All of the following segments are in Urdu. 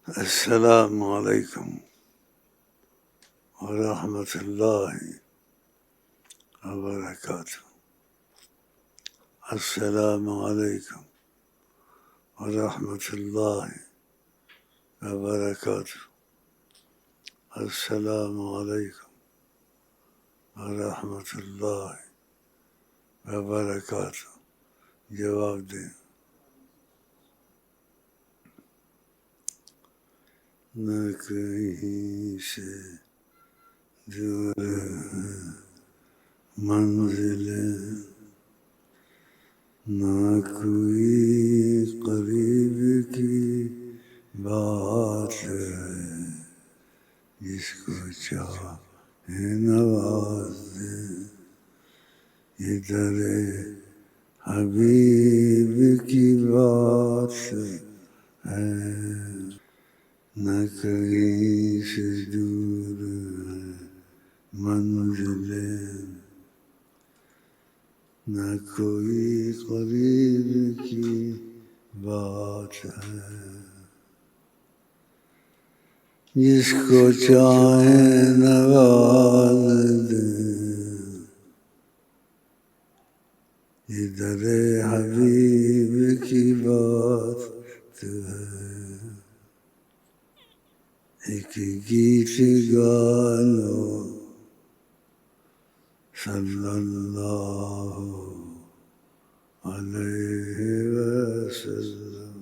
السلام علیکم ورحمۃ اللہ وبرکاتہ. السلام علیکم ورحمۃ اللہ وبرکاتہ. السلام علیکم ورحمۃ اللہ وبرکاتہ. جواب دیں. نہ کہیں سے دور منزل، نہ کوئی قریب کی بات ہے، جس کو چاہے نواز دے. یہ در حبیب کی بات ہے، نہ کہیں سے دور منزل، نہ کوئی قریب کی بات ہے. جس کو چاہے نواز دے، یہ در حبیب کی بات ہے. ایک گیت گا لو صلی اللہ علیہ وسلم،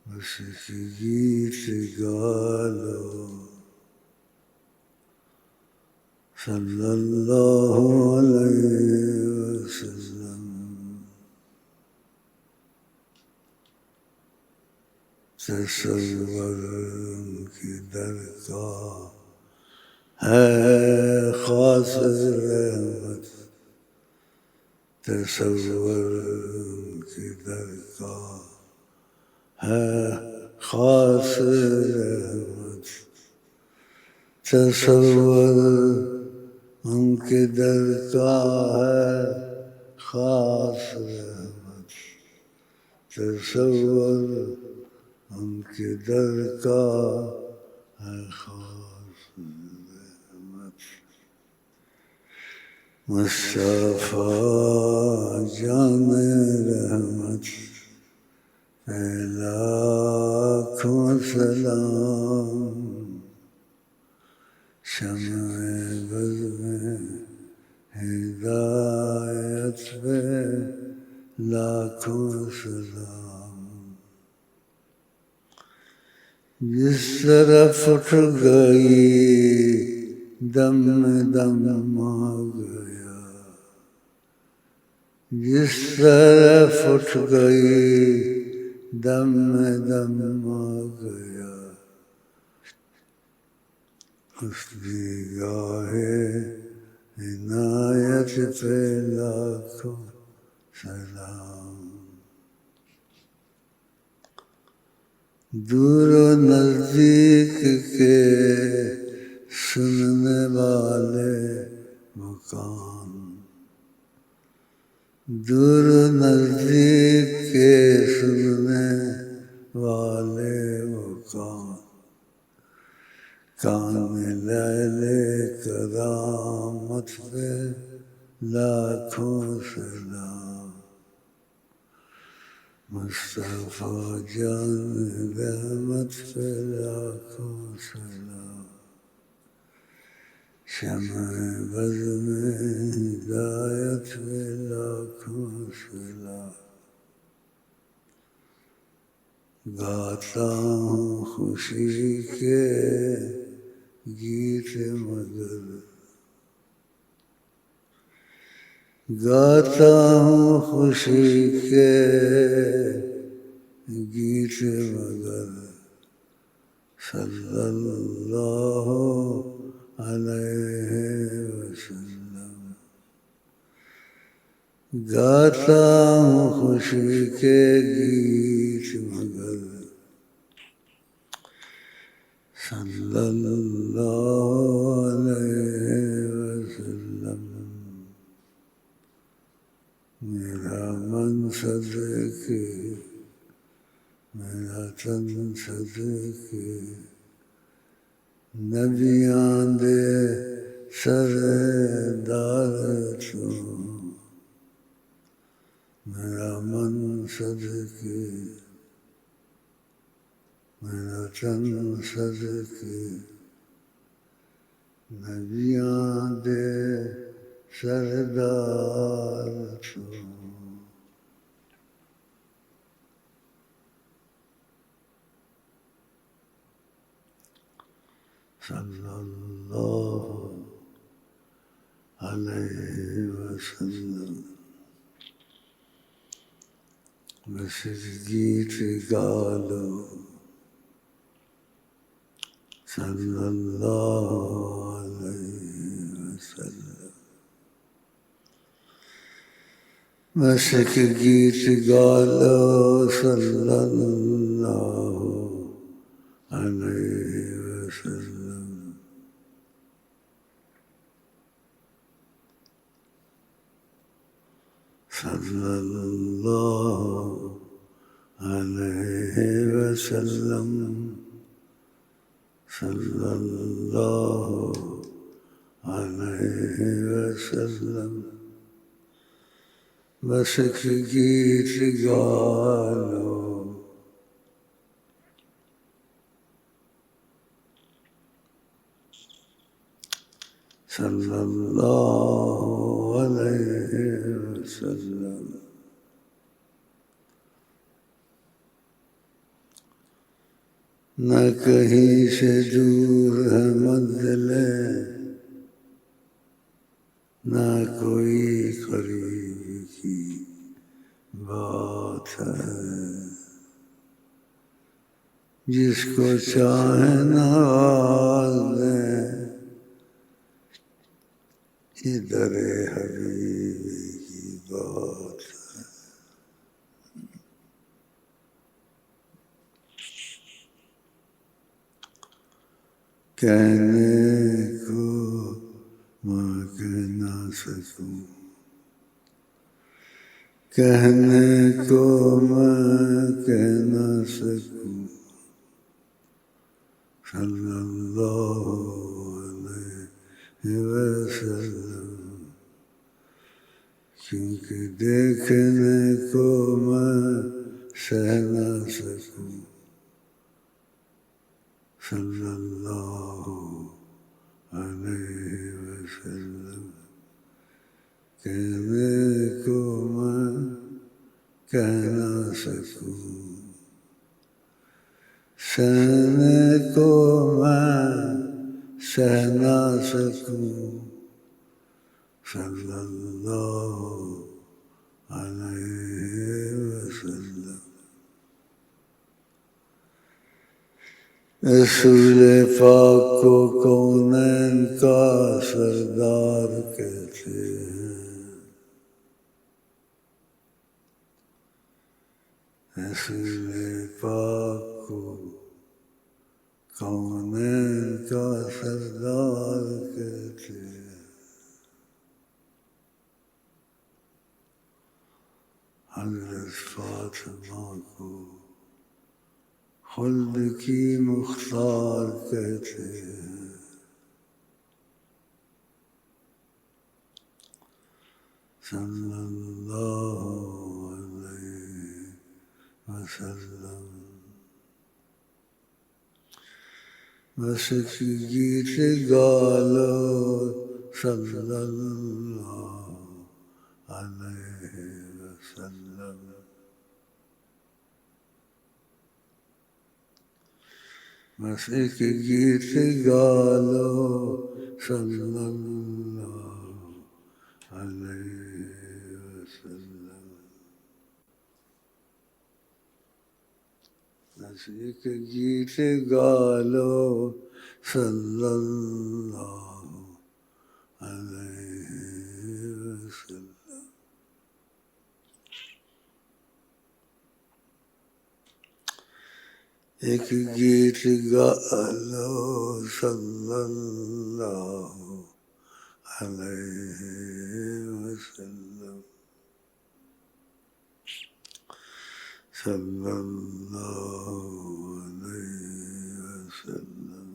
بس ایک گیت گا لو صلی اللہ علیہ وسلم. تصور کی درگاہ ہے خاص رحمت، تصور کی درگاہ ہے خاص رحمت. تصور ان کے درگاہ ہے خاص رحمت، تصور ان کے درگاہ ہے خاص رحمت. مصطفیٰ جان رحمت اے لاکھوں سلام، شمع بز میں ہدایت پہ لاکھوں سلام. جس طرف اٹھ گئی دم دم آ گیا، جس طرف اٹھ گئی دم دم آ گیا. اس دیگاہ عنایت پہ لاکھوں سلام. دور و نزدیک کے سننے والے مکان، دور و نزدیک کے سننے والے مکان. کان لیل کرامت پہ لاکھوں سلام. مصطفیٰ جان رحمت پہ لاکھوں سلام. شمع بز میں ہدایت پہ لاکھوں سلام. گاتا ہوں خوشی کے گیت مگر، گاتا ہوں خوشی کے گیت مگر، صلی اللہ علیہ وسلم. گاتا ہوں خوشی کے گیت مگر، صلی اللہ علیہ وسلم. میرا منصب کہ میرا تن صدقے نبیاں دے سردار تو میرا من صدقے میرا تن صدقے نبیاں دے سردار تو صلی اللہ علیہ وسلم بسجدیتگالو صلی اللہ علیہ وسلم بسجدیتگالو صلی اللہ علیہ وسلم صلی اللہ علیہ وسلم صلی اللہ علیہ وسلم بس گیت گالو صلی اللہ علیہ وسلم نہ کہیں سے دور ہے منزل نہ کوئی قریب کی بات ہے جس کو چاہے نواز دیں ادھر حبیبی کی بات ہے کہنے کو میں کہہ نہ سکوں کہنے کو میں کہہ نہ سکوں صلی اللہ علیہ وسلم کیونکہ دیکھنے کو میں سہ نہ سکوں صلی اللہ علیہ وسلم کہنے کو میں کہہ نہ سکوں سہنے کو میں سہ نہ سکوں صلی اللہ علیہ وسلم رسول پاک کو کونین کا سردار کہتے ہیں رسول پاک کو کونین کا سردار کہتے ہیں حضرت فاطمہ کو خلد کی مختار کہتے ہیں صلی اللہ علیہ وسلم بس گیت گالو صلی اللہ علیہ وسلم بس ایک گیت گالو صلی اللہ علیہ وسلم بس ایک گیت گالو صلی اللہ علیہ وسلم ایک گیت گالو صلی اللہ علیہ وسلم صلی اللہ علیہ وسلم.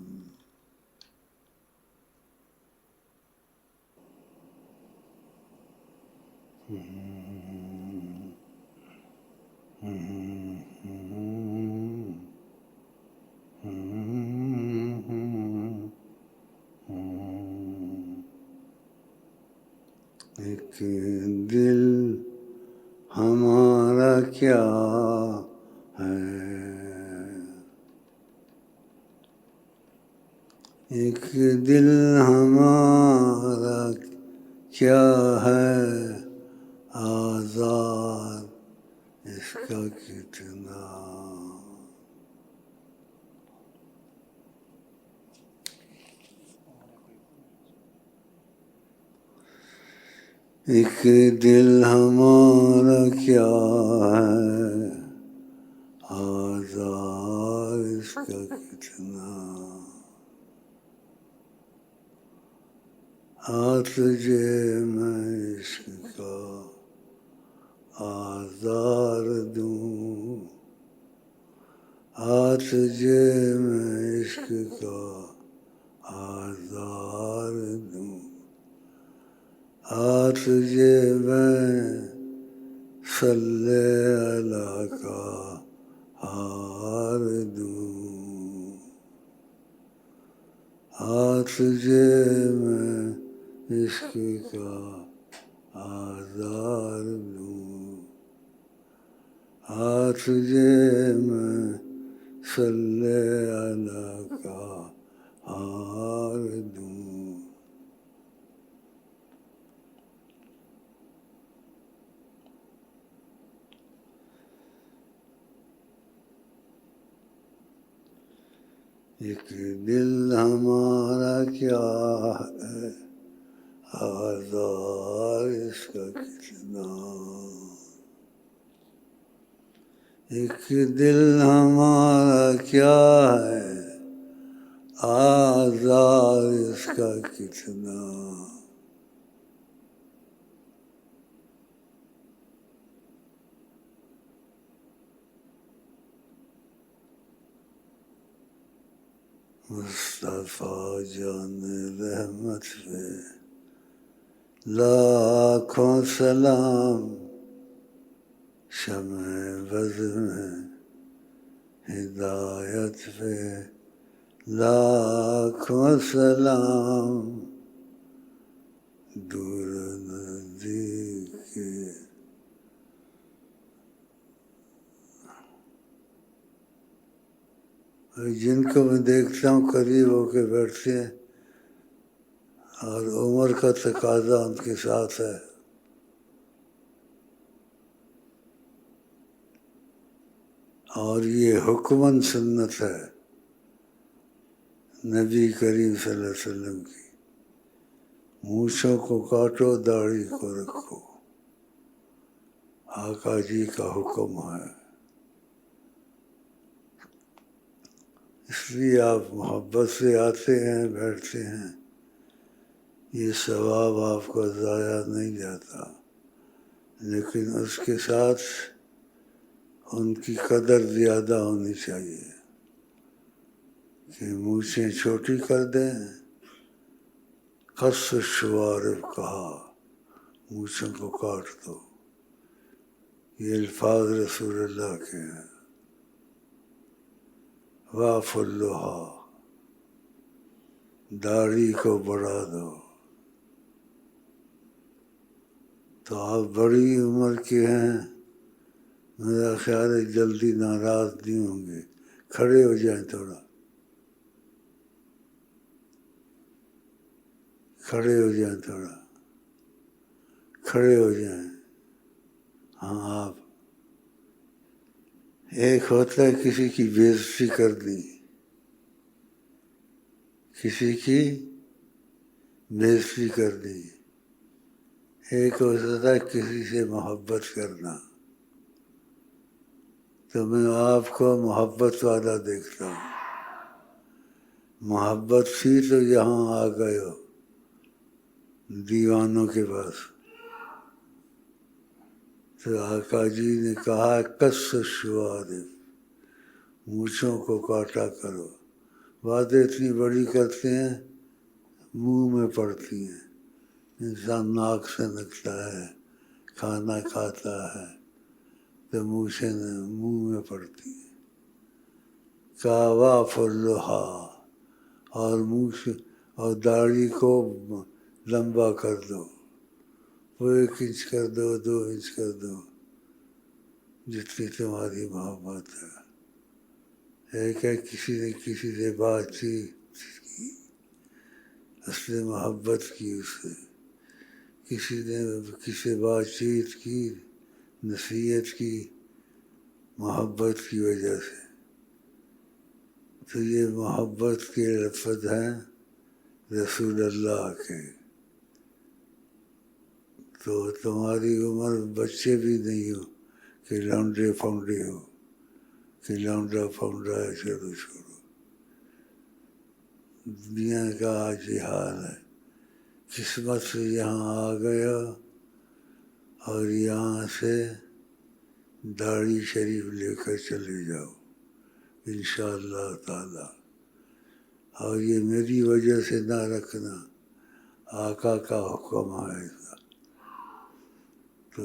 ایک دل ہمارا کیا ہے، ایک دل ہمارا کیا ہے، آزاد اس کا کتنا. ایک دل ہمارا کیا ہے، آزاد اس کا کتنا. تجھے میں عشق کا آزار دوں، تجھے میں عشق کا آزار دوں، تجھے میں صلی اللہ کا ہار دوں، تجھے میں عشق کا آزار دوں، تجھے میں صلی اللہ کا ہار دوں. ایک دل ہمارا کیا ہے، آزار اس کا کتنا. ایک دل ہمارا کیا ہے، آزار اس کا کتنا. مصطفیٰ جان رحمت پہ لاکھوں سلام، شمع بز میں ہدایت پہ لاکھوں سلام. دور نزدیک کے جن کو میں دیکھتا ہوں قریب ہو کے بیٹھتے ہیں اور عمر کا تقاضا ان کے ساتھ ہے، اور یہ حکمن سنت ہے نبی کریم صلی اللہ علیہ وسلم کی. مونچھوں کو کاٹو، داڑھی کو رکھو، آقا جی کا حکم ہے. اس لیے آپ محبت سے آتے ہیں، بیٹھتے ہیں، یہ ثواب آپ کا ضائع نہیں جاتا. لیکن اس کے ساتھ ان کی قدر زیادہ ہونی چاہیے کہ مونچھیں چھوٹی کر دیں. قص الشوارب کہا، مونچھوں کو کاٹ دو. یہ الفاظ رسول اللہ کے ہیں. واف اللحیٰ، داڑھی کو بڑھا دو. تو آپ بڑی عمر کے ہیں، میرا خیال ہے جلدی ناراض نہیں ہوں گے. کھڑے ہو جائیں، تھوڑا کھڑے ہو جائیں، تھوڑا کھڑے ہو جائیں. ہاں آپ، ایک ہوتا ہے کسی کی بے عزتی کر دی، کسی کی بے عزتی کر دی. ایک ہوتا ہے کسی سے محبت کرنا. تو میں آپ کو محبت والا دیکھتا ہوں. محبت تھی تو یہاں آ گئے ہو دیوانوں کے پاس. تو آقا جی نے کہا کس شوارب، مونچھوں کو کاٹا کرو. باتیں اتنی بڑی کرتے ہیں منہ میں پڑتی ہیں. انسان ناک سے نکلتا ہے، کھانا کھاتا ہے تو منہ میں پڑتی ہیں. کعوا فلحا، اور منہ اور داڑھی کو لمبا کر دو، وہ 1 انچ کر دو، 2 انچ کر دو، جتنی تمہاری محبت ہے. ایک ہے کسی نے بات چیت کی، اصل محبت کی اس سے. کسی نے کسی بات چیت کی، نصیحت کی، محبت کی وجہ سے. تو یہ محبت کے لفظ ہیں رسول اللہ کے. تو تمہاری عمر بچے بھی نہیں ہو کہ لونڈے فونڈے ہو، کہ لونڈا فونڈا ہے چھوڑو. دنیا کا آج یہ حال ہے. قسمت سے یہاں آ گیا اور یہاں سے داڑھی شریف لے کر چلے جاؤ انشاءاللہ تعالی. اور یہ میری وجہ سے نہ رکھنا، آقا کا حکم آئے گا. تو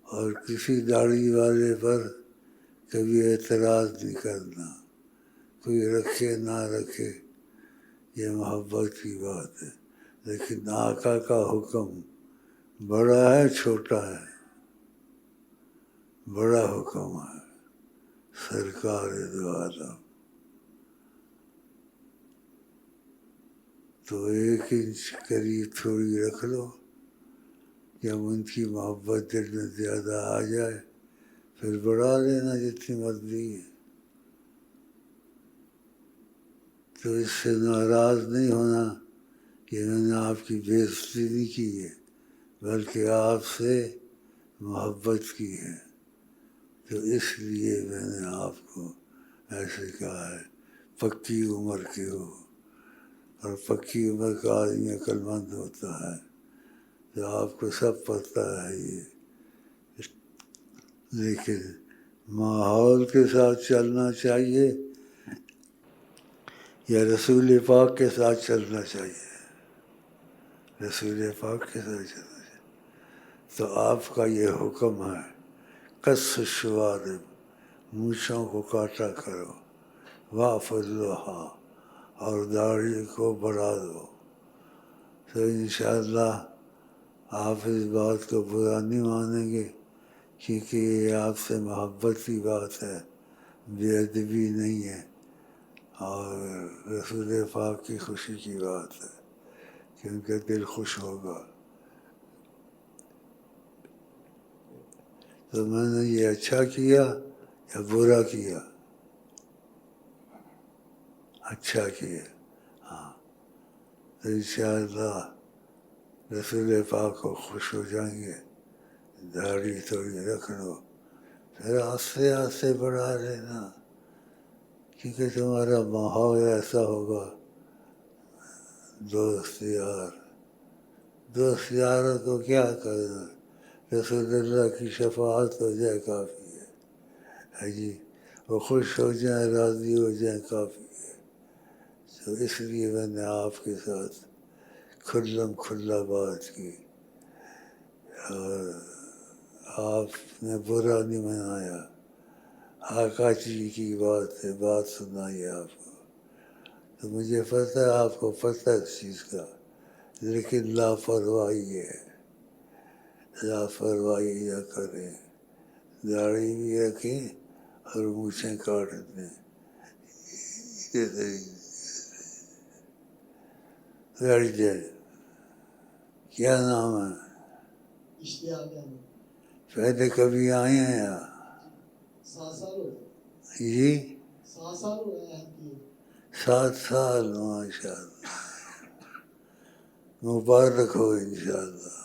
اور کسی داڑھی والے پر کبھی اعتراض نہیں کرنا، کوئی رکھے نہ رکھے، یہ محبت کی بات ہے. لیکن آقا کا حکم بڑا ہے چھوٹا ہے؟ بڑا حکم ہے. سرکار دو عالم. تو 1 انچ قریب تھوڑی رکھ لو. جب ان کی محبت دل میں زیادہ آ جائے پھر بڑھا لینا جتنی مرضی ہے. تو اس سے ناراض نہیں ہونا کہ میں نے آپ کی بے عزتی نہیں کی ہے، بلکہ آپ سے محبت کی ہے. تو اس لیے میں نے آپ کو ایسے کہا ہے. پکی عمر کے ہو، اور پکی عمر کا آدمی عقل مند ہوتا ہے. تو آپ کو سب پتہ ہے یہ. لیکن ماحول کے ساتھ چلنا چاہیے یا رسول پاک کے ساتھ چلنا چاہیے؟ رسول پاک کے ساتھ چلنا چاہیے. تو آپ کا یہ حکم ہے قص شوارب، مونچھوں کو کاٹا کرو، وافض لحا، اور داڑھی کو بڑھا دو. تو انشاءاللہ آپ اس بات کو برا نہیں مانیں گے، کیونکہ یہ آپ سے محبت کی بات ہے، بے ادبی نہیں ہے، اور رسول پاک کی خوشی کی بات ہے کہ ان کا دل خوش ہوگا. تو میں نے یہ اچھا کیا یا برا کیا؟ اچھا کیا. ہاں. تو انشاءاللہ رسول پاک کو خوش ہو جائیں گے. داڑھی تھوڑی رکھ لو، پھر آہستہ آہستہ بڑھا لینا، کیونکہ تمہارا ماحول ایسا ہوگا. دوست یاروں کو کیا کرنا، رسول اللہ کی شفاعت ہو جائے کافی ہے جی. وہ خوش ہو جائیں، راضی ہو جائیں کافی ہے. تو اس لیے میں نے آپ کے ساتھ کھلا بات کی، اور آپ نے برا نہیں منایا. آقا جی کی بات ہے، بات سنائی آپ کو. تو مجھے پتہ ہے آپ کو پتہ ہے اس چیز کا، لیکن لاپرواہی ہے. لاپرواہی نہ کریں، داڑھی بھی رکھیں اور مونچھیں کاٹ دیں. بیٹھ جائے. کیا نام ہے؟ پہلے کبھی آئے ہیں یہاں؟ جی 7 سال. ماشاء اللہ، مبارک ہو انشاءاللہ.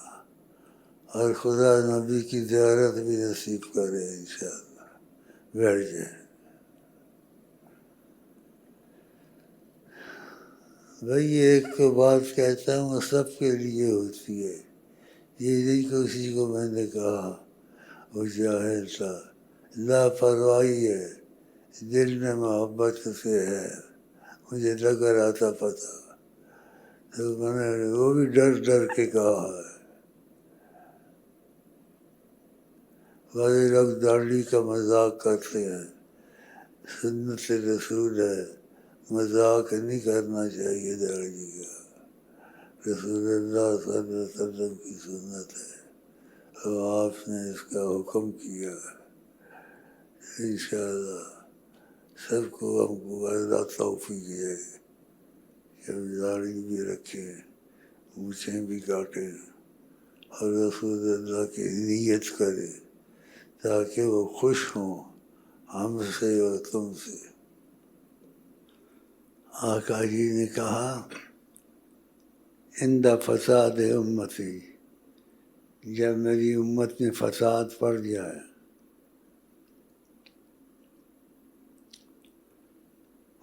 اور خدا نبی کی زیارت بھی نصیب کرے انشاءاللہ. بیٹھ جائے. بھائی ایک تو بات کہتا ہوں سب کے لیے ہوتی ہے، یہی کسی کو میں نے کہا، وہ جاہل تھا، لاپرواہی ہے، دل میں محبت سے ہے، مجھے لگ رہا تھا پتہ، تو میں نے وہ بھی ڈر کے کہا ہے۔ بعض لوگ داڑھی کا مذاق کرتے ہیں، سنت رسول ہے، مذاق نہیں کرنا چاہیے داڑھی کا، رسول اللہ صلی اللہ علیہ وسلم کی سنت ہے اور آپ نے اس کا حکم کیا ہے۔ انشاءاللہ سب کو ہم کو اللہ توفیق دے کہ ہم داڑھی بھی رکھیں، مونچھیں بھی کاٹیں اور رسول اللہ کی نیت کریں تاکہ وہ خوش ہوں ہم سے اور تم سے۔ آقا جی نے کہا، عند فساد امتی، جب میری امت میں فساد پڑ جائے،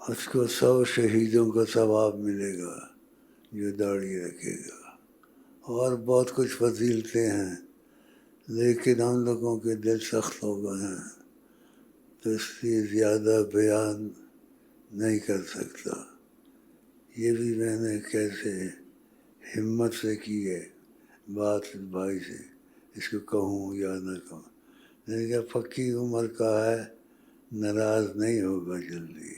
اس کو 100 شہیدوں کا ثواب ملے گا جو داڑھی رکھے گا، اور بہت کچھ فضیلتیں ہیں، لیکن ہم لوگوں کے دل سخت ہو گئے ہیں تو اس لیے زیادہ بیان نہیں کر سکتا۔ یہ بھی میں نے کیسے ہمت سے کی ہے بات بھائی سے، اس کو کہوں یا نہ کہوں، لیکن پکی عمر کا ہے، ناراض نہیں ہوگا جلدی،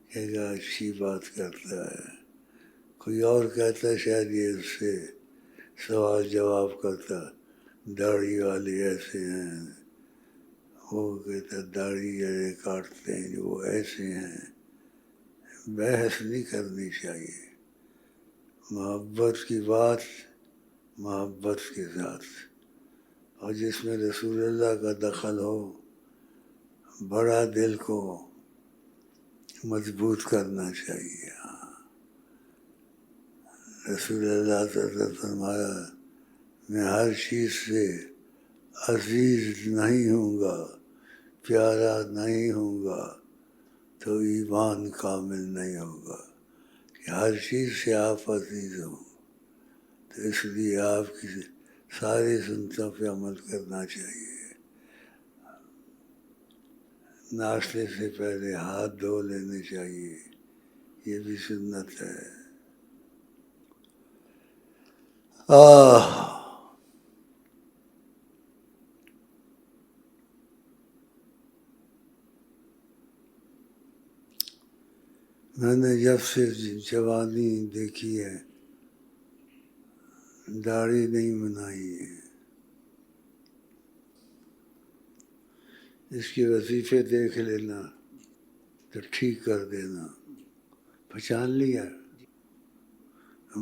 کہے گا اچھی بات کرتا ہے۔ کوئی اور کہتا ہے شاید یہ اس سے سوال جواب کرتا، داڑھی والے ایسے ہیں، وہ کہتا داڑھی والے کاٹتے ہیں جو وہ ایسے ہیں۔ بحث نہیں کرنی چاہیے، محبت کی بات محبت کے ساتھ، اور جس میں رسول اللہ کا دخل ہو، بڑا دل کو مضبوط کرنا چاہیے۔ رسول اللہ صلی اللہ علیہ وسلم فرمایا، میں ہر چیز سے عزیز نہیں ہوں گا، پیارا نہیں ہوں گا تو ایمان کامل نہیں ہوگا، کہ ہر چیز سے آپ عزیز ہوں، تو اس لیے آپ کی ساری سنتوں پہ عمل کرنا چاہیے۔ ناشتے سے پہلے ہاتھ دھو لینے چاہیے، یہ بھی سنت ہے۔ میں نے جب سے جوانی دیکھی ہے داڑھی نہیں بنائی ہے، اس کے وظیفے دیکھ لینا تو ٹھیک کر دینا۔ پہچان لیا؟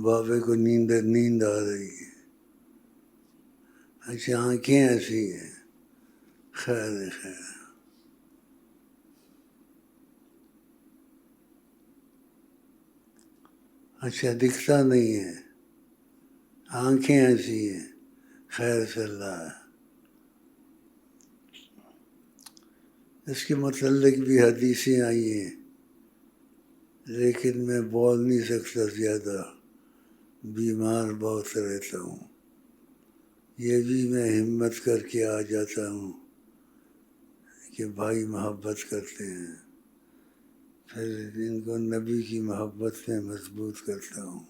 بابے کو نیند آ رہی ہے، اچھا آنکھیں ایسی ہیں، خیر خیر، اچھا دکھتا نہیں ہے، آنکھیں ایسی ہیں، خیر چل رہا ہے۔ اس کے متعلق بھی حدیثیں آئی ہیں، لیکن میں بول نہیں سکتا زیادہ، بیمار بہت رہتا ہوں، یہ بھی میں ہمت کر کے آ جاتا ہوں کہ بھائی محبت کرتے ہیں، پھر ان کو نبی کی محبت میں مضبوط کرتا ہوں۔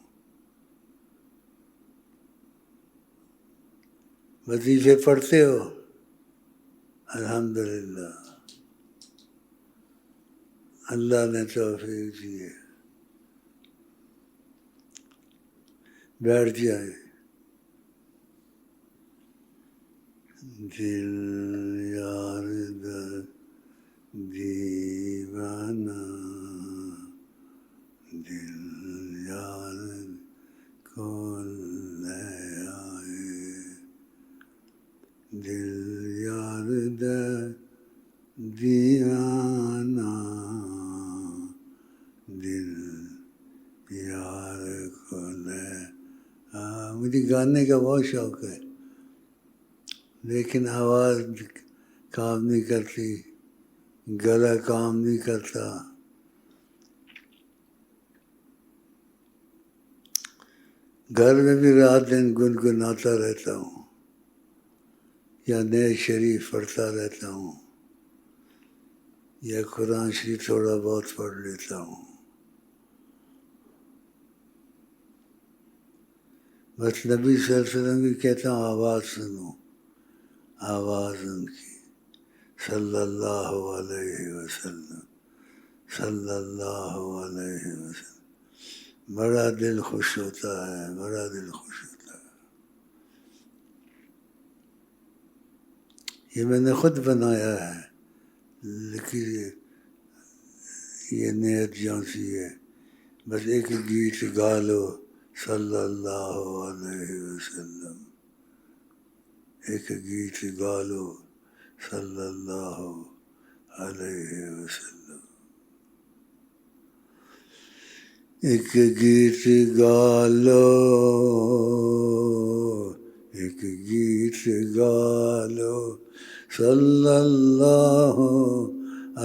وظیفے پڑھتے ہو؟ الحمدللہ، اللہ نے توفیق دی ہے۔ بیٹھ جائیں۔ دل یار در دیوانہ، دل یار کو لے آئے، دل یار در دیوانہ، دل یار کو لے آئے۔ مجھے گانے کا بہت شوق ہے، لیکن آواز کام نہیں کرتی، گلا کام نہیں کرتا۔ گھر میں بھی رات دن گنگناتا رہتا ہوں یا نئے شریف پڑھتا رہتا ہوں یا قرآن شریف تھوڑا بہت پڑھ لیتا ہوں. بس نبی صلی اللہ علیہ وسلم کی کہتا ہوں آواز سنو، آواز ان کی صلی اللہ علیہ وسلم، صلی اللہ علیہ وسلم. بڑا دل خوش ہوتا ہے، بڑا دل خوش ہوتا ہے. یہ میں نے خود بنایا ہے، لیکن یہ نیت جون سی ہے. بس ایک گیت گا لو صلی اللہ علیہ وسلم، ایک گیت گا لو صلی اللہ علیہ وسلم. ایک گیت گا لو، ایک گیت گا لو صلی اللہ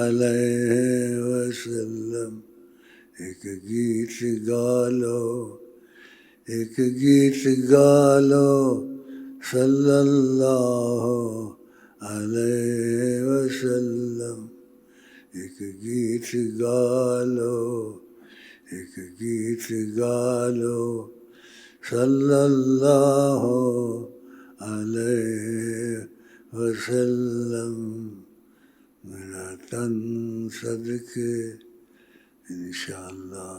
علیہ وسلم. ایک گیت گا لو، ایک گیت گا لو صلی اللہ علیہ وسلم. ایک گیت گا لو، ایک گیت گا لو صلی اللہ علیہ وسلم. میرا تن صدقے انشاءاللہ،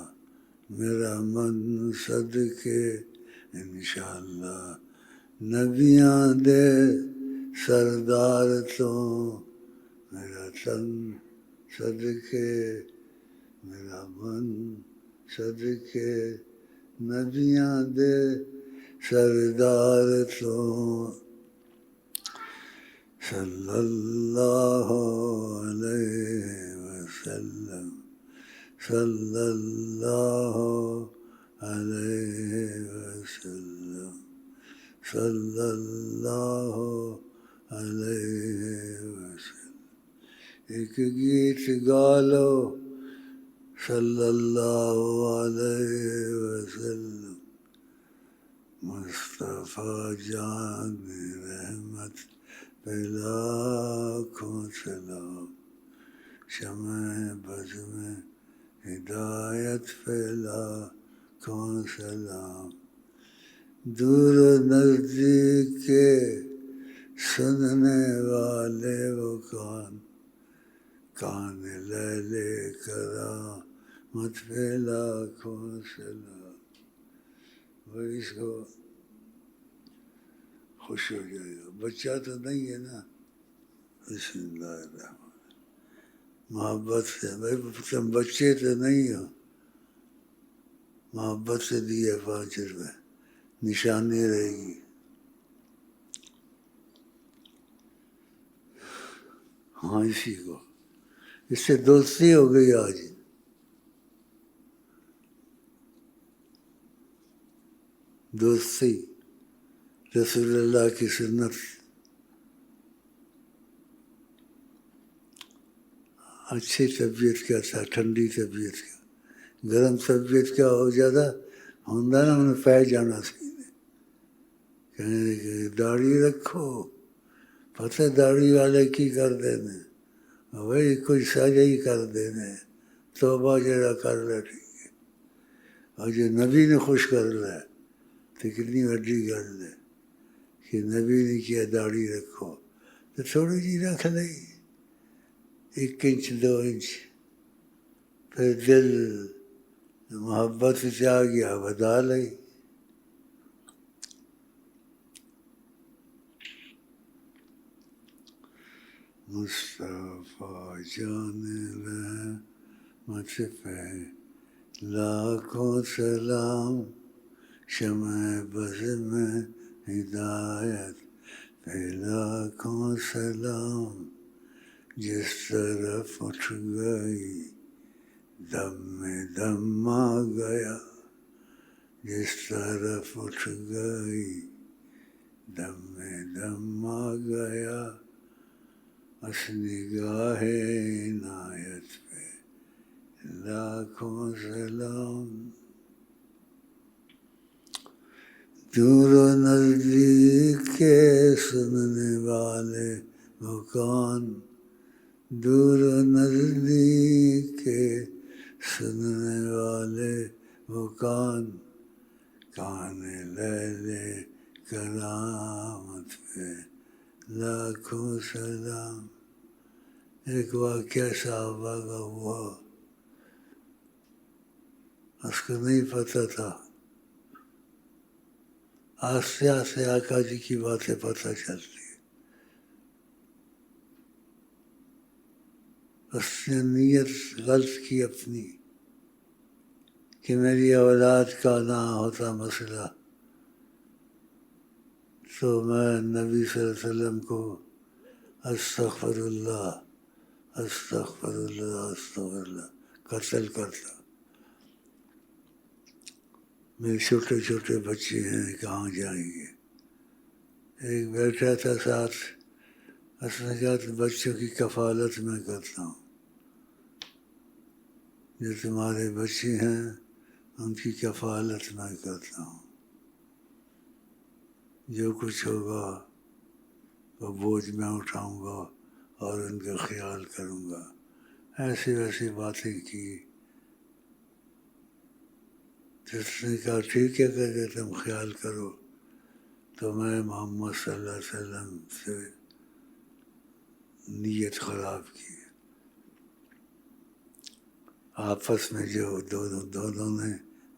میرا من صدقے انشاءاللہ، نبیاں دے سردار تو میرا تن صدقے، میرا من صدقے نبیاں دے سردار تو صلی اللہ علیہ وسلم، صلی اللہ علیہ وسلم، صلی اللہ علیہ وسلم. ایک گیت گا لو صلی اللہ علیہ وسلم. مصطفیٰ جان رحمت پہ لاکھوں سلام، شمع بز میں ہدایت پہ لاکھوں سلام. دور و نزدیک کے سننے والے وہ کان لے لے کرامت پہ لاکھوں سلام. وہ اس کو خوش ہو جائے گا. بچہ تو نہیں ہے نا. بسم اللہ الرحمن، محبت سے. بھائی تم بچے تو نہیں ہو، محبت سے دیے 5 روپے، نشانی رہے گی. ہاں اسی کو، اس سے دوستی ہو گئی آج. دوستی رسول اللہ کی سنت. اچھی طبیعت کا تھا، ٹھنڈی طبیعت کا. گرم طبیعت کا ہو جاتا ہوتا نا انہیں پہ جانا سی. کہنے کہ داڑھی رکھو، پتہ داڑھی والے کی کر دینے بھائی کچھ سارے ہی کر دینے. توبہ جڑا کر لے ٹھیک ہے، اور جو نبی نے خوش کر لے تو کتنی بڑی گل ہے کہ نبی نے کیا داڑھی رکھو تو تھوڑی جی رکھ لئی 1 انچ 2 انچ. پھر دل محبت سے آ گیا بدا لئی. مصطفیٰ جان رحمت پہ لاکھوں سلام، شمع بز میں ہدایت پہ لاکھوں سلام. جس طرف اٹھ گئی دم میں دم آ گیا، جس طرف اٹھ گئی دم میں دم آ گیا. اس نگاہ عنایت پہ لاکھوں سلام. دور و نزدیک کے سننے والے وہ کون، دور و نزدیک کے سننے والے وہ کون، کان لیل کرامت پہ لاکھوں سلام۔ ایک واقعہ صحابہ کا ہوا، اس کو نہیں پتہ تھا، آستے آستے آقا جی کی باتیں پتہ چلتی۔ اس نے نیت غلط کی اپنی کہ میری اولاد کا نہ ہوتا مسئلہ تو میں نبی صلی اللہ علیہ وسلم کو استغفر اللہ استغفر اللہ استغفر اللہ قتل کرتا۔ میرے چھوٹے چھوٹے بچے ہیں کہاں جائیں گے؟ ایک بیٹا تھا ساتھ، اس نے کہا تو بچوں کی کفالت میں کرتا ہوں، جو تمہارے بچے ہیں ان کی کفالت میں کرتا ہوں، جو کچھ ہوگا وہ بوجھ میں اٹھاؤں گا اور ان کا خیال کروں گا۔ ایسی ویسی باتیں کی۔ جس نے کہا ٹھیک ہے کہ تم خیال کرو، تو میں محمد صلی اللہ علیہ وسلم سے نیت خراب کی۔ آپس میں جو دونوں نے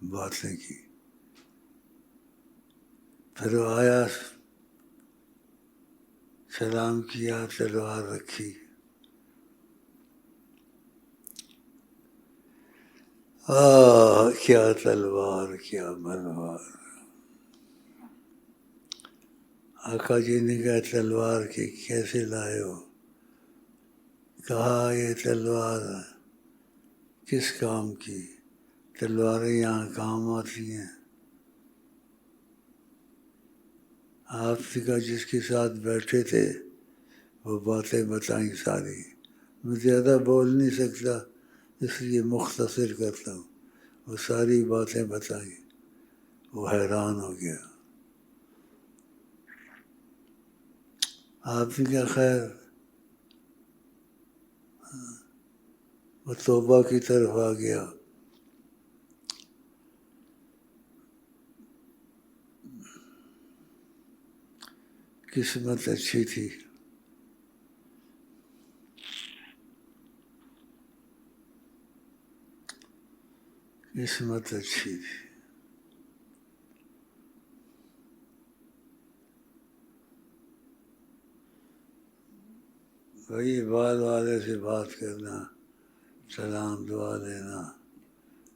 باتیں کی، پھر وہ آیا، سلام کیا، تلوار رکھی، کیا تلوار کیا بلوار۔ آقا جی نے کہا تلوار کی کیسے لائے ہو؟ کہا یہ تلوار کس کام کی؟ تلواریں یہاں کام آتی ہیں۔ آپ نے کہا جس کے ساتھ بیٹھے تھے وہ باتیں بتائیں ساری، میں زیادہ بول نہیں سکتا اس لیے مختصر کرتا ہوں۔ وہ ساری باتیں بتائیں، وہ حیران ہو گیا۔ آپ نے کہا خیر، وہ توبہ کی طرف آ گیا۔ قسمت اچھی تھی، قسمت اچھی تھی۔ وہی بال والے سے بات کرنا، سلام دعا دینا،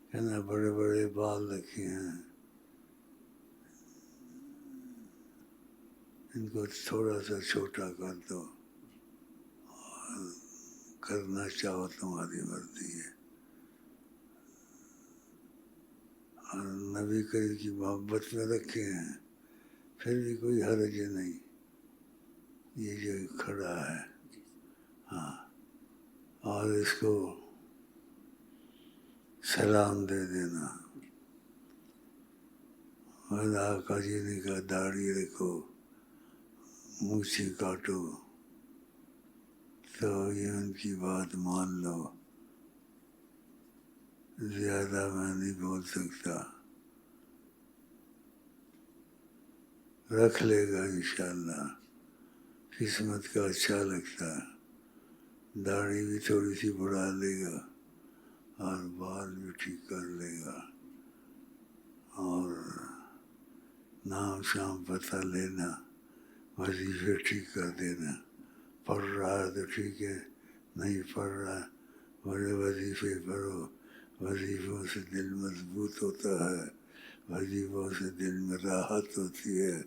کہنا بڑے بڑے بال رکھے ہیں، ان کو تھوڑا سا چھوٹا کر دو، اور کرنا چاہو تمہاری مرضی ہے۔ اور نبی کریم کی محبت میں رکھے ہیں، پھر بھی کوئی حرج نہیں۔ یہ جو کھڑا ہے، ہاں، اور اس کو سلام دے دینا۔ اور آقا جی نے کہا داڑھی رکھو، مونچھیں کاٹو، تو یہ ان کی بات مان لو، زیادہ میں نہیں بول سکتا، رکھ لے گا انشاءاللہ، قسمت کا اچھا لگتا ہے۔ داڑھی بھی تھوڑی سی بڑھا لے گا اور بال بھی ٹھیک کر لے گا، اور نام شام پتہ لینا، وظیفے ٹھیک کر دینا، پڑھ رہا ہے تو ٹھیک ہے، نہیں پڑھ رہا ہے بڑے وظیفے پڑھو، وظیفوں سے دل مضبوط ہوتا ہے، وظیفوں سے دل میں راحت ہوتی ہے،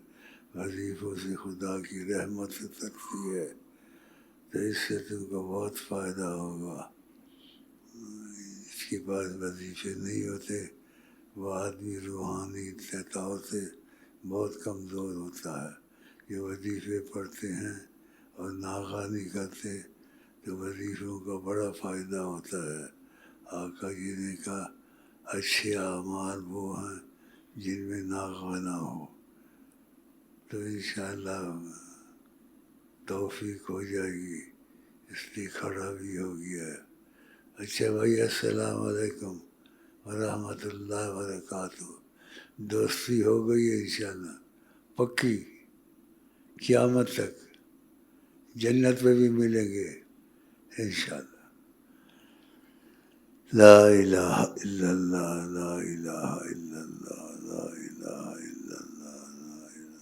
وظیفوں سے خدا کی رحمت اترتی ہے، تو اس سے تم کو بہت فائدہ ہوگا۔ اس کے پاس وظیفے نہیں ہوتے، وہ آدمی روحانی طور سے بہت کمزور ہوتا ہے۔ جو وظیفے پڑھتے ہیں اور ناغانی کرتے تو وظیفوں کا بڑا فائدہ ہوتا ہے۔ آقا جی نے کہا اچھے اعمال وہ ہیں جن میں ناغہ نہ ہو، تو انشاءاللہ توفیق ہو جائے گی، اس لیے کھڑا بھی ہو گیا ہے۔ اچھا بھائی، السلام علیکم ورحمۃ اللہ وبرکاتہ۔ دوستی ہو گئی ہے انشاءاللہ، پکی، قیامت تک، جنت میں بھی ملیں گے انشاءاللہ۔ لا الہ الا اللہ، لا الہ الا اللہ، لا الہ الا اللہ، لا الہ الا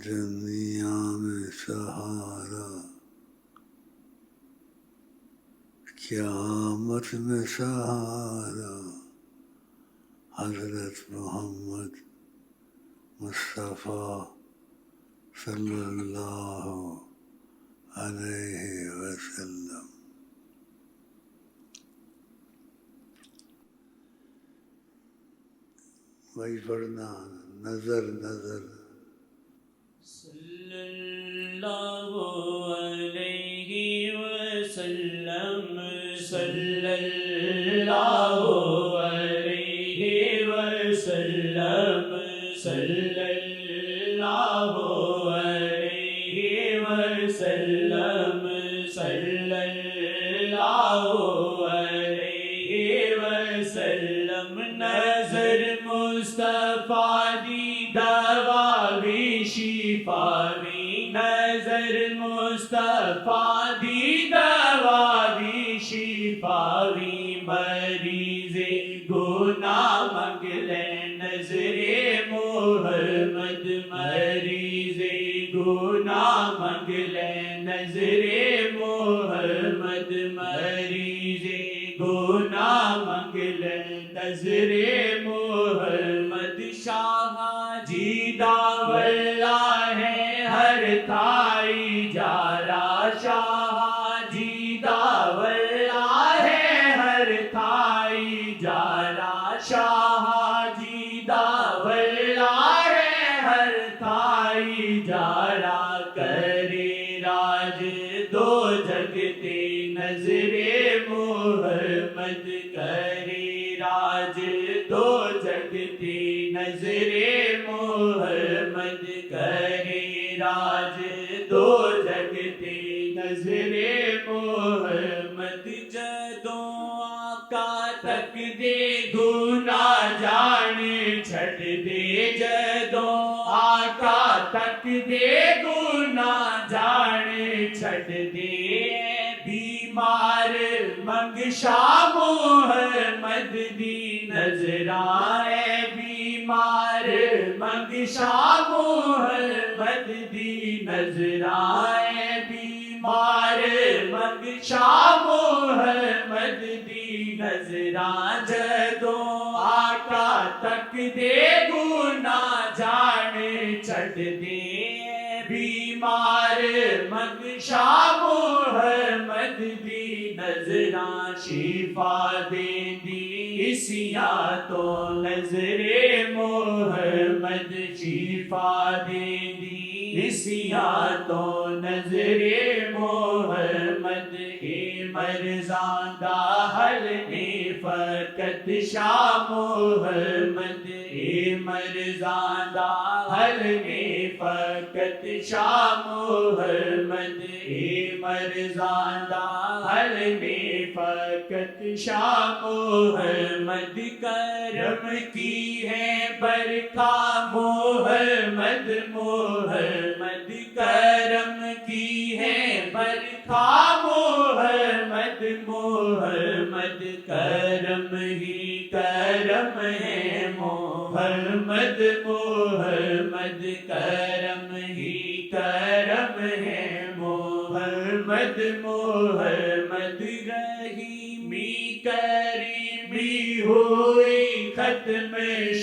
دنیا میں سہارا، قیامت میں سہارا، حضرت محمد مصطفیٰ صلی اللہ علیہ وسلم۔ بھائی پڑھنا، نظر نظر صلی اللہ علیہ وسلم، صلی اللہ علیہ وسلم، صلی اللہ علیہ وسلم، صلی اللہ علیہ وسلم۔ نظر مصطفیٰ دی دواوی شفاوی، نظر مصطفیٰ دی دواوی شفاوی، مریض گناہ منگ لے نظر محمد، مریض گناہ منگ لے نظر محمد، مریض گناہ منگ لے نظر محمد۔ شاہ جی داولا ہے ہر تھائی جارا، شاہ جی داولا ہے ہر تھائی جارا، شاہ جی داولا ہے ہر تھائی جارا، کرے راج دو جگتے نظر محمد، کرے راج دو جگتے نظر محمد، کرے راج دو جگتے نظر محمد۔ جدوں آقا تک دے گناہ جان چھٹ دے، جدوں آقا تک دے گناہ جان چھٹ دے، بیمار منگ شاہ محمد دی نظرائے، بیمار منگ شاہ محمد دی نظرائے، بیمار منگ شاہ محمد دی نظرائے۔ جدوں آقا تک دے گناہ جان چھٹ دے، بیمار منگ شاہ محمد دی نظراں، شفا دیندی سیاہ تو نظر محمد، شفا دیندی سیاہ تو نظر محمد۔ اے مرزاں دا حل اے فقط شاہ محمد، اے مرزاں دا حل اے فقط شاہ محمد، اے مرزاں دا حل اے فقط شاہ محمد۔ کرم کی ہے برکھا محمد، محمد کرم کی ہے برکھا محمد، محمد کرم ہی کرم ہے محمد، محمد کرم ہی کرم ہے محمد، محمد رحیمی کریمی ہوئی ختم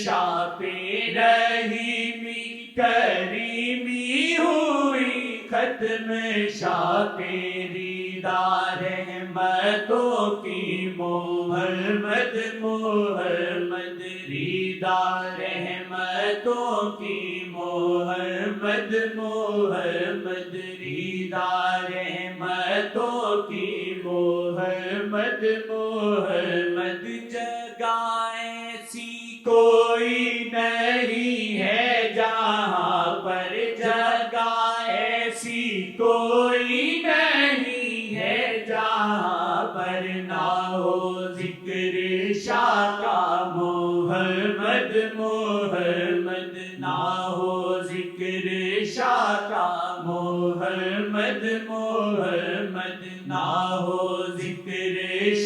شاہ پہ، رحیمی کریمی ہوئی ختم شاہ تیری دیدار رحمتوں کی محمد محمد دیدار رحمتوں کی محمد محمد دیدار رحمتوں کی محمد محمد جگہ ایسی کوئی نہیں ہے جہاں پر جگہ ایسی کوئی نہیں ہے جہاں پر نہ ہو ذکر شاہ کا محمد محمد نہ ہو ذکر شاہ کا محمد محمد نہ ہو ذکر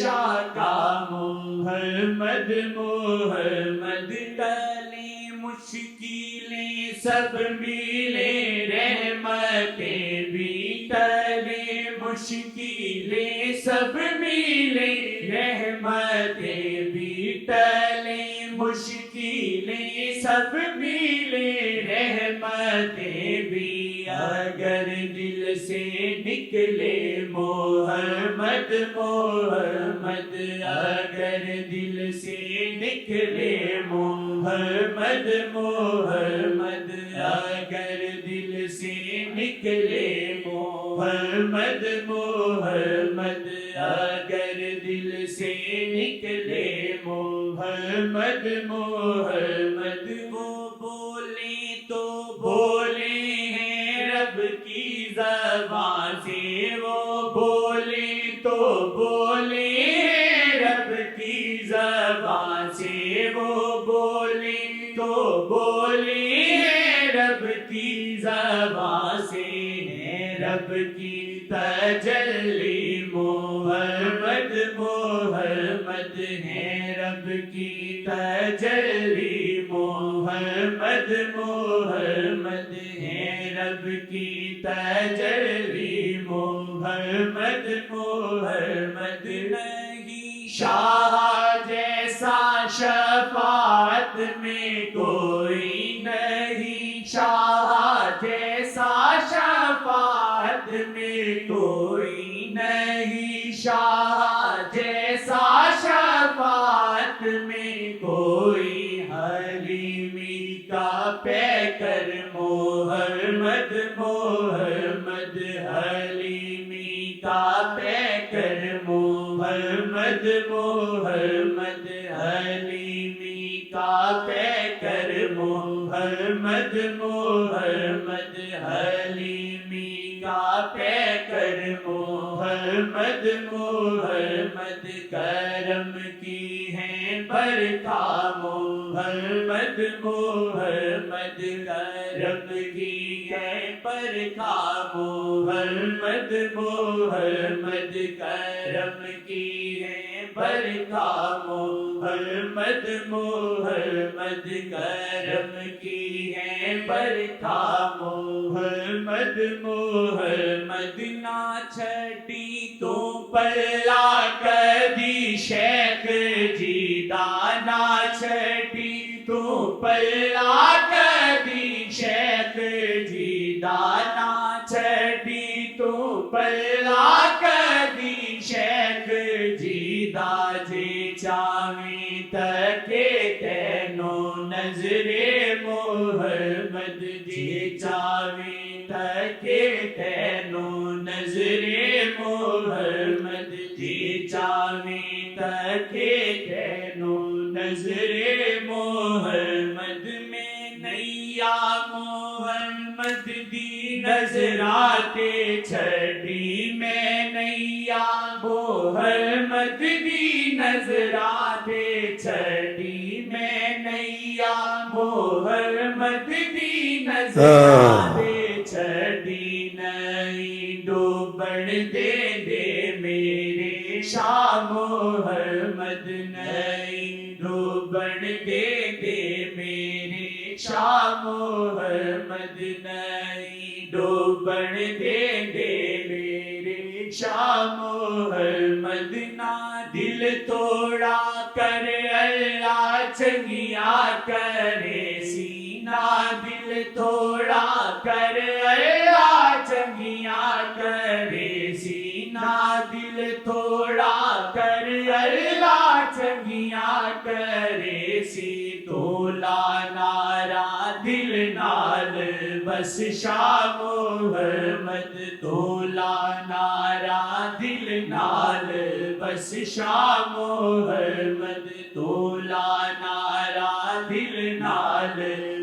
شاہ کا محمد محمد ٹلے مشکلیں سب ملے رحمتیں بھی ٹلے مشکلیں سب ملے رحمتیں بھی ٹلے مشکلیں سب ملے رحمتیں بھی اگر دل سے نکلے محمد محمد اگر دل سے نکلے محمد محمد اگر دل سے نکلے محمد محمد اگر دل سے نکلے محمد محمد وہ بولے تو بولے ہیں رب کی زبان سے وہ بولے تو بولے ہیں رب کی زبان سے وہ بولے تو بولے ہیں رب کی زبان سے ہے رب کی تجلی محمد محمد ہے رب کی تجلی محمد محمد ہے رب کی تجلی محمد محمد نہیں شاہ جیسا شفاعت میں کوئی نہیں شاہ جیسا شفاعت میں کوئی نہیں شاہ جیسا شفاعت میں کوئی حلیمی کا پیکر محمد محمد حلیمی کا پیکر محمد محمد حلیمی کا پیکر محمد محمد حلیمی کا پیکر محمد محمد کرم کی ہے برکھا محمد محمد کرم کی ہے برکھا محمد محمد کرم کی ہے برکھا محمد محمد کرم کی ہے برکھا محمد محمد نہ چھٹی تو پلا کدی شیخ جی دانا چھٹی تو پلا کدی شیخ جی دانا چھٹی تو پلا کدی شیخ جی دا جی چاویں تکے تینو نظر محمد جی چاویں تکے تینو نظر محمد جی چاویں تکے تینو نظر محمد میں نیا محمد دی نظراتے چھڑی میں نیا محمد دی نظراتے چھڑی میں نیا محمد دی نظراتے چھڑی نہیں ڈوبن دے دے میرے شاہ محمد نہیں ڈوبن دے دے میرے شاہ محمد نہیں ڈوبن دے دے میرے شاہ محمد نہ دل توڑا کر اللہ چنگیا کرے سینہ دل توڑا کر اللہ چنگیا کرے سینہ بس شاہ محمد تولا نارا دل نال بس شاہ محمد تولا نارا دل نال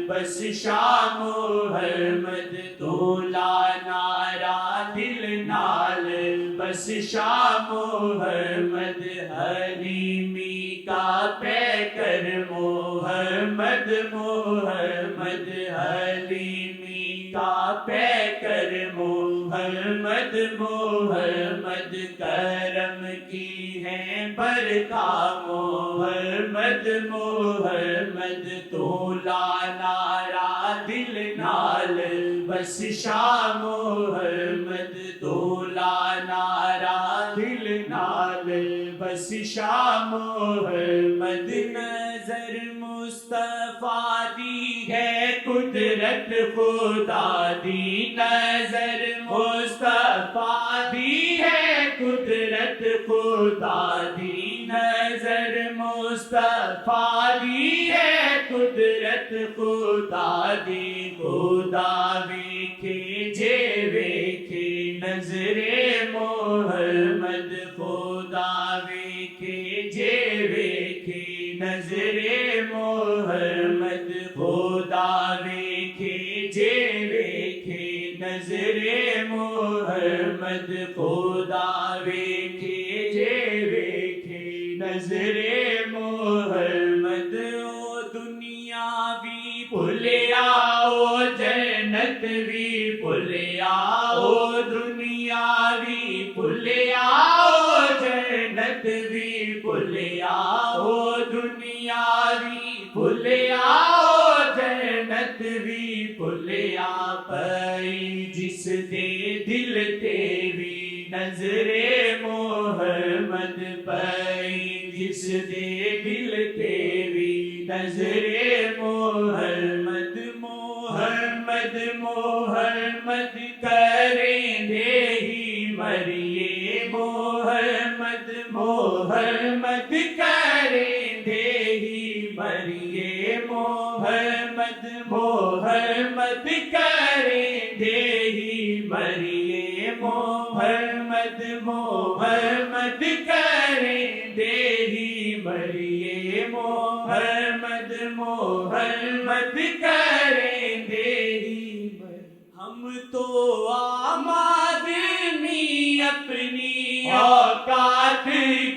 بس شاہ محمد تولا نارا دل نال بس شاہ محمد حلیمی کا پیکر محمد محمد حلیمی کا پیکر محمد محمد کرم کی ہے برکا محمد محمد تولا نارا دل نال بس شاہ محمد تولا نارا دل نال بس شاہ محمد نظر مصطفیٰ دی ہے قدرت خدا دی نظر مصطفیٰ دی ہے قدرت خدا دی نظر مصطفیٰ دی ہے قدرت خدا دی خدا ویکھے جے ویکھے نظر محمد خدا ویکھے جے ویکھے نظر محمد خدا ویکھے جے ویکھے نظر محمد خدا ویکھے جے ویکھے نظر محمد او دنیا بھی بھولیا او جنت بھی بھولیا او دنیا بھی بھولیا او جنت بھی بھولیا او دنیا بھی بھولیا او جنت بھی بھولیا پئی جس دے دل تے بھی نظر محمد پئی جس دے دل تے بھی نظر محمد محمد محمد کریں دے ہی مریے محمد محمد کریں دے ہی مریے محمد محمد کریں دے ہی مریے محمد محمد کریں دے ہی مریے محمد محمد کریں دے ہی ہم تو عام آدمی اپنی اوقات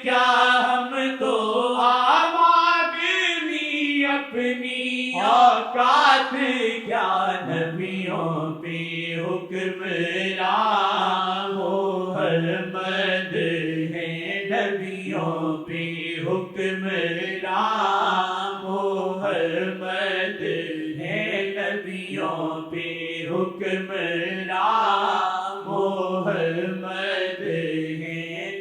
کیا ہم تو عام آدمی اپنی اوقات کیا نبیوں پہ حکمران محمد ہے نبیوں پہ حکمران محمد ہے نبیوں پہ حکمران محمد ہے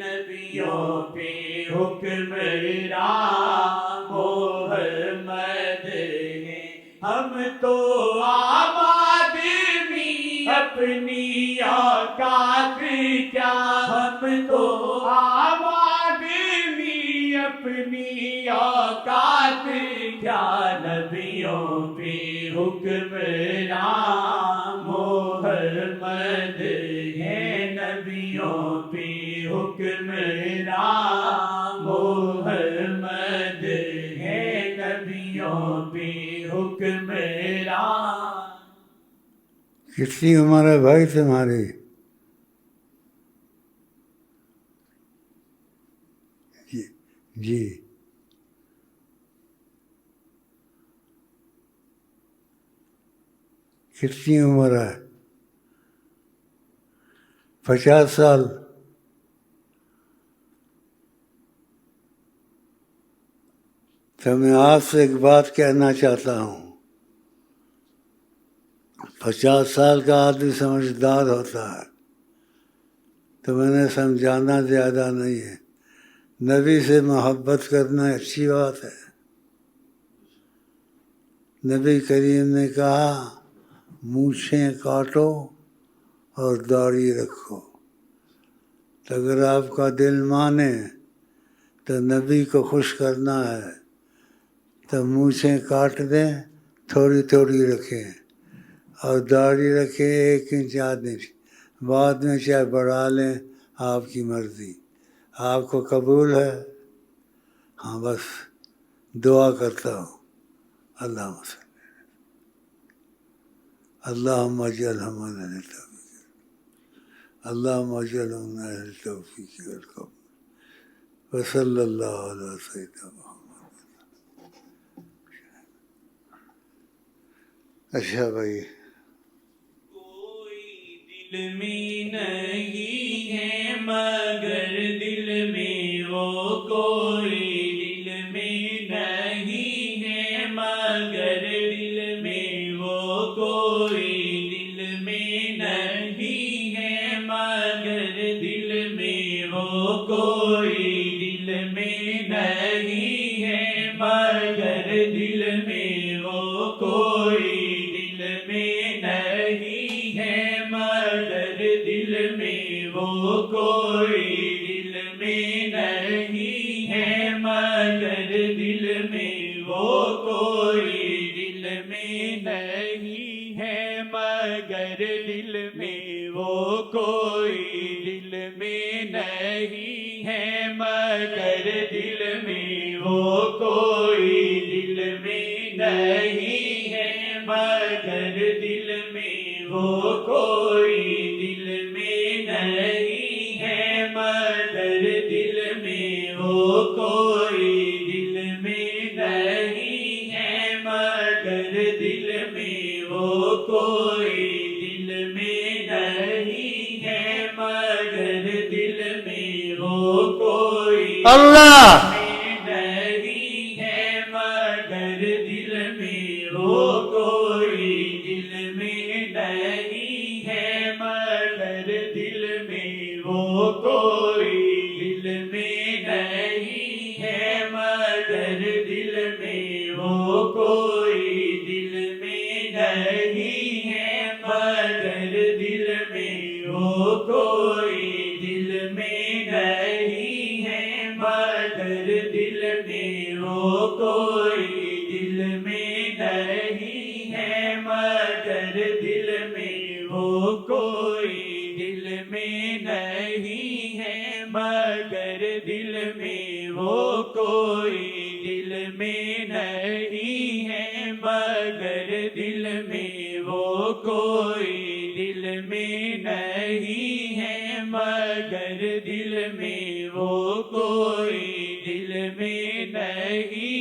نبیوں پہ حکمران محمد ہے ہم تو عام آدمی اپنی اوقات کیا ہم تو عام آدمی اپنی اوقات کیا نبیوں پہ حکمران محمد ہے نبیوں پہ حکمران محمد ہے نبیوں پہ حکمران کتنی عمر ہے بھائی تمہاری؟ جی کتنی عمر ہے؟ 50 سال؟ تو میں آپ سے ایک بات کہنا چاہتا ہوں، 50 سال کا آدمی سمجھدار ہوتا ہے، تو میں نے سمجھانا زیادہ نہیں ہے۔ نبی سے محبت کرنا اچھی بات ہے۔ نبی کریم نے کہا مونچھیں کاٹو اور داڑھی رکھو۔ تو اگر آپ کا دل مانے تو نبی کو خوش کرنا ہے تو مونچھیں کاٹ دیں، تھوڑی تھوڑی رکھیں، اور داڑھی رکھیں 1 انچ آدھ انچ، بعد میں چاہے بڑھا لیں، آپ کی مرضی، آپ کو قبول ہے؟ ہاں بس دعا کرتا ہوں، اللہم صلی اللہم اجعلہ من اہل التوفیق، اللہم اجعلہ من اہل التوفیق والقبول، وصلی اللہ علیہ سیدنا محمد۔ اچھا بھائی، کوئی دل میں نہیں ہے مگر دل میں وہ کوئی دل میں نہیں ہے مگر دل میں وہ کوئی دل میں نہیں ہے مگر دل میں وہ کوئی دل میں نہیں ہے مگر دل میں وہ کوئی دل میں نہیں ہے مگر دل میں وہ کوئی دل میں نہیں ہے مگر دل میں وہ کوئی دل میں نہیں ہے مگر دل میں وہ کوئی دل میں نہیں ہے مگر دل میں وہ کوئی دل میں نہیں ہے مگر دل میں وہ کوئی دل میں نہیں ہے مگر دل میں وہ کوئی دل میں نہیں ہے مگر دل میں وہ کوئی دل میں نہیں ہے مگر دل میں وہ کوئی اللہ نہیں ہے مگر دل میں وہ کوئی دل میں نہیں ہے مگر دل میں وہ کوئی دل میں نہیں ہے مگر دل میں وہ کوئی دل میں نہیں ہے مگر دل میں وہ کوئی دل میں نہیں ہے مگر دل میں وہ کوئی دل میں نہیں ہے مگر دل میں وہ کوئی دل میں نہیں ہے مگر دل میں وہ کوئی دل میں نہیں ہے مگر دل میں وہ کوئی دل میں نہیں ہے مگر دل میں وہ کوئی دل میں نہیں